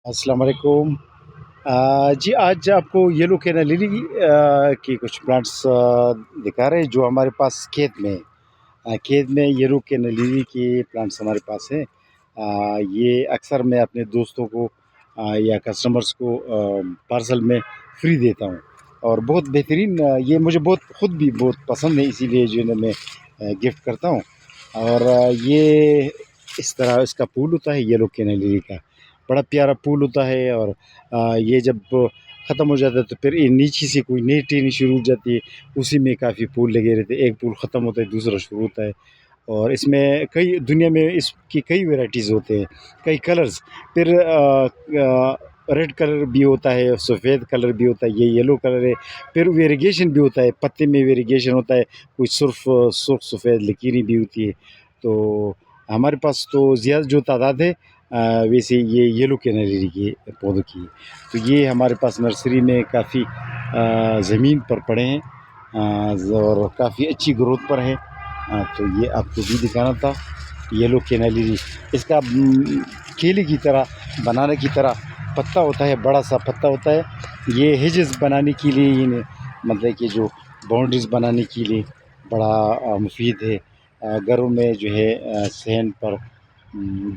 السلام علیکم۔ جی آج آپ کو یلو کینا للی کی کچھ پلانٹس دکھا رہے ہیں جو ہمارے پاس کھیت میں ہے۔ کھیت میں یلو کینا للی کے پلانٹس ہمارے پاس ہیں۔ یہ اکثر میں اپنے دوستوں کو یا کسٹمرز کو پارسل میں فری دیتا ہوں، اور بہت بہترین یہ مجھے خود بھی بہت پسند ہے، اسی لیے جو ہے نا میں گفٹ کرتا ہوں۔ اور یہ اس طرح اس کا پھول ہوتا ہے یلو کینا للی کا، بڑا پیارا پھول ہوتا ہے، اور یہ جب ختم ہو جاتا ہے تو پھر یہ نیچے سے کوئی نئی ٹہنی شروع ہو جاتی ہے، اسی میں کافی پھول لگے رہتے ہیں، ایک پھول ختم ہوتا ہے دوسرا شروع ہوتا ہے۔ اور اس میں کئی دنیا میں اس کی کئی ویرائٹیز ہوتے ہیں، کئی کلرز، پھر ریڈ کلر بھی ہوتا ہے، سفید کلر بھی ہوتا ہے، یہ یلو کلر ہے، پھر ویریگیشن بھی ہوتا ہے، پتے میں ویریگیشن ہوتا ہے، کوئی سرخ سفید لکیریں بھی ہوتی ہے۔ تو ہمارے پاس تو زیادہ جو تعداد ہے ویسے یہ یلو کینا للی کے پودوں کی، تو یہ ہمارے پاس نرسری میں کافی زمین پر پڑے ہیں، اور کافی اچھی گروتھ پر ہے۔ تو یہ آپ کو بھی دکھانا تھا یلو کینا للی۔ اس کا کیلے کی طرح، بنانا کی طرح پتا ہوتا ہے، بڑا سا پتا ہوتا ہے۔ یہ ہیجز بنانے کے لیے، مطلب کہ جو باؤنڈریز بنانے کے لیے بڑا مفید ہے۔ گھروں میں جو ہے صحن پر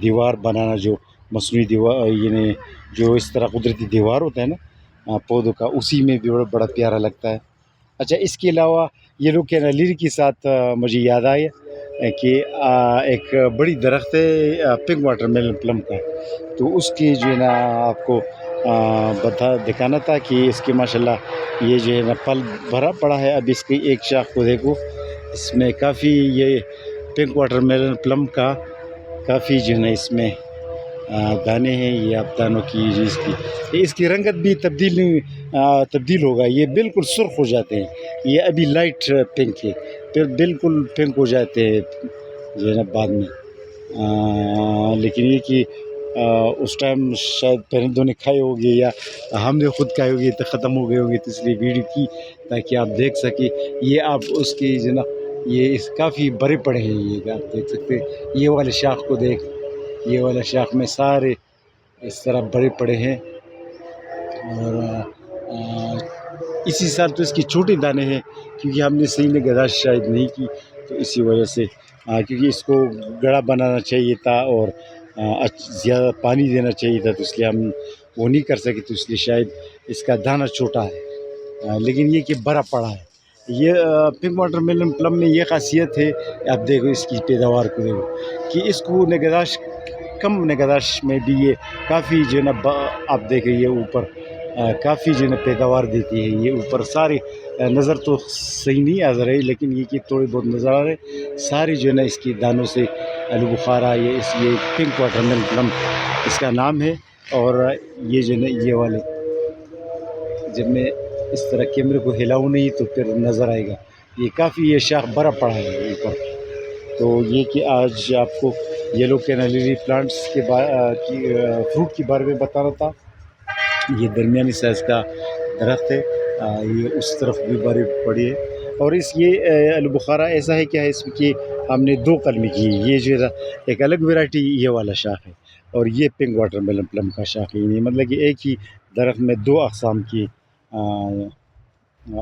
دیوار بنانا، جو مصنوعی دیوار، یعنی جو اس طرح قدرتی دیوار ہوتا ہے نا پودوں کا، اسی میں بھی بڑا پیارا لگتا ہے۔ اچھا، اس کے علاوہ یلو کینا للی کے ساتھ مجھے یاد آیا کہ ایک بڑی درخت ہے پنک واٹر میلن پلم کا، تو اس کی جو ہے نا آپ کو دکھانا تھا کہ اس کے ماشاءاللہ یہ جو ہے نا پھل بھرا پڑا ہے۔ اب اس کی ایک شاخ کو دیکھو، اس میں کافی یہ پنک واٹر میلن پلم کا کافی جو ہے نا اس میں دانے ہیں۔ یہ آپ دانوں کی اس کی رنگت بھی تبدیل ہوگا، یہ بالکل سرخ ہو جاتے ہیں، یہ ابھی لائٹ پنک ہے، پھر بالکل پنک ہو جاتے ہیں جو ہے نا بعد میں۔ لیکن یہ کہ اس ٹائم شاید پرندوں نے کھائے ہوگے یا ہم نے خود کھائے ہوگے تو ختم ہو گئے ہوگے، تو اس لیے ویڈیو کی تاکہ آپ دیکھ سکیں۔ یہ آپ اس کی جو ہے نا یہ کافی بڑے پڑے ہیں، یہ آپ دیکھ سکتے ہیں۔ یہ والے شاخ کو دیکھ، یہ والا شاخ میں سارے اس طرح بڑے پڑے ہیں، اور اسی سال تو اس کی چھوٹے دانے ہیں، کیونکہ ہم نے صحیح میں گداشت شاید نہیں کی، تو اسی وجہ سے کیونکہ اس کو گڑا بنانا چاہیے تھا اور زیادہ پانی دینا چاہیے تھا، تو اس لیے ہم وہ نہیں کر سکے، تو اس لیے شاید اس کا دانہ چھوٹا ہے، لیکن یہ کہ بڑا پڑا ہے۔ یہ پنک واٹر میلن پلم میں یہ خاصیت ہے، آپ دیکھو اس کی پیداوار کو دیکھو کہ اس کو نگہداشت، کم نگہداشت میں بھی یہ کافی جو ہے نا آپ دیکھیں یہ اوپر کافی جو ہے نا پیداوار دیتی ہے۔ یہ اوپر سارے نظر تو صحیح نہیں آ رہے، لیکن یہ کہ تھوڑے بہت نظر آ رہے، سارے جو ہے نا اس کی دانوں سے آلو بخارا، یہ پنک واٹر میلن پلم اس کا نام ہے۔ اور یہ جو ہے نا یہ والے، جب میں اس طرح کیمرے کو ہلاؤں نہیں تو پھر نظر آئے گا، یہ کافی یہ شاخ بڑا پڑا ہے اوپر۔ تو یہ کہ آج آپ کو یلو کینا للی پلانٹس کے فروٹ کے بارے میں بتانا تھا۔ یہ درمیانی سائز کا درخت ہے، یہ اس طرف بھی باری پڑی ہے، اور یہ آلو بخارا ایسا ہے کیا ہے اس کی ہم نے دو قلمی کی ہے۔ یہ جو ہے ایک الگ ویرائٹی یہ والا شاخ ہے، اور یہ پنک واٹر میلن پلم کا شاخ ہے، یہ مطلب کہ ایک ہی درخت میں دو اقسام کی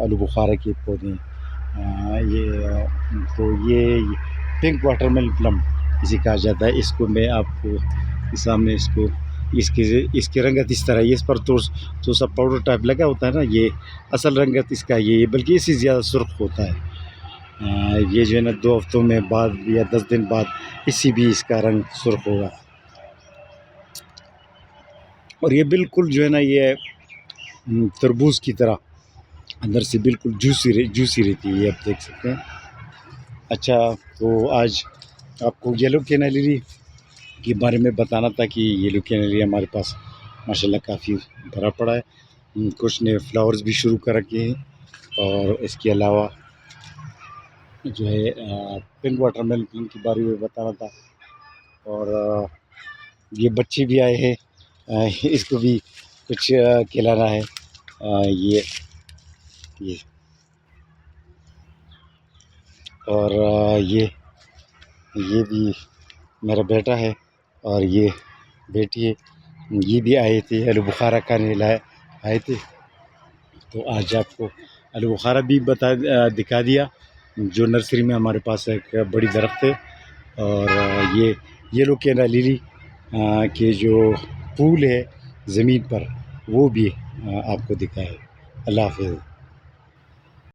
آلو بخارا کے پودے ہیں۔ یہ پنک واٹر میلن پلم اسے کہا جاتا ہے۔ اس کو میں آپ کو سامنے اس کی رنگت اس طرح، یہ اس پر تو سا پاؤڈر ٹائپ لگا ہوتا ہے نا، یہ اصل رنگت اس کا یہ بلکہ اس سے زیادہ سرخ ہوتا ہے۔ یہ جو ہے نا 2 ہفتوں میں بعد یا 10 دن بعد اس سے بھی اس کا رنگ سرخ ہوگا، اور یہ بالکل جو ہے نا یہ تربوز کی طرح اندر سے بالکل جوسی رہتی ہے، یہ آپ دیکھ سکتے ہیں۔ اچھا، تو آج آپ کو یلو کینا للی کے بارے میں بتانا تھا کہ یلو کینا للی ہمارے پاس ماشاءاللہ کافی بھرا پڑا ہے، کچھ نے فلاورز بھی شروع کر رکھے ہیں، اور اس کے علاوہ جو ہے پنک واٹر میلن پلم کے بارے میں بتانا تھا، اور یہ بچے بھی آئے ہیں، اس کو بھی کچھ کھلانا ہے۔ یہ اور یہ بھی میرا بیٹا ہے، اور یہ بیٹی ہے، یہ بھی آئے تھے آلو بخارا کھانے آئے تھے. تو آج آپ کو آلو بخارا بھی دکھا دیا. جو نرسری میں ہمارے پاس ایک بڑی درخت ہے. اور یہ یلو کینہ لیلی کے جو پھول ہے زمین پر وہ بھی آپ کو دکھائے. اللہ حافظ.